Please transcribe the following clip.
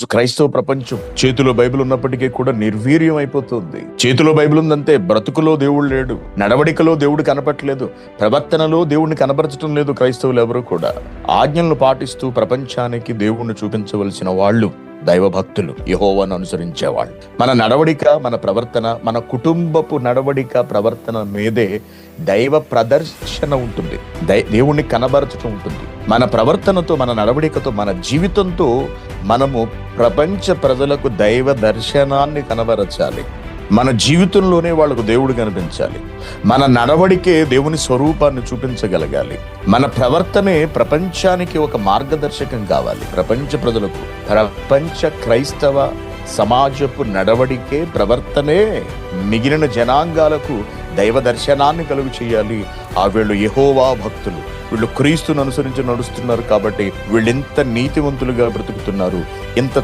క్రైస్తవ ప్రపంచం చేతిలో బైబిల్ ఉన్నప్పటికీ కూడా నిర్వీర్యం అయిపోతుంది. చేతిలో బైబిల్ ఉందంటే బ్రతుకులో దేవుడు లేడు, నడవడికలో దేవుడు కనపట్లేదు, ప్రవర్తనలో దేవుడిని కనపరచడం లేదు. క్రైస్తవులు ఎవరు కూడా ఆజ్ఞలను పాటిస్తూ ప్రపంచానికి దేవుణ్ణి చూపించవలసిన వాళ్ళు దైవ భక్తులు, యెహోవాను అనుసరించేవాళ్ళు. మన నడవడిక, మన ప్రవర్తన, మన కుటుంబపు నడవడిక ప్రవర్తన మీదే దైవ ప్రదర్శన ఉంటుంది, దేవుణ్ణి కనబరచటం ఉంటుంది. మన ప్రవర్తనతో, మన నడవడికతో, మన జీవితంతో మనము ప్రపంచ ప్రజలకు దైవ దర్శనాన్ని కనబరచాలి. మన జీవితంలోనే వాళ్ళకు దేవుడు కనిపించాలి. మన నడవడికే దేవుని స్వరూపాన్ని చూపించగలగాలి. మన ప్రవర్తనే ప్రపంచానికి ఒక మార్గదర్శకం కావాలి. ప్రపంచ ప్రజలకు, ప్రపంచ క్రైస్తవ సమాజపు నడవడికే, ప్రవర్తనే మిగిలిన జనాంగాలకు దైవ దర్శనాన్ని కలుగు చేయాలి. వీళ్ళు యెహోవా భక్తులు, వీళ్ళు క్రీస్తును అనుసరించి నడుస్తున్నారు కాబట్టి వీళ్ళు ఎంత నీతివంతులుగా బ్రతుకుతున్నారు, ఎంత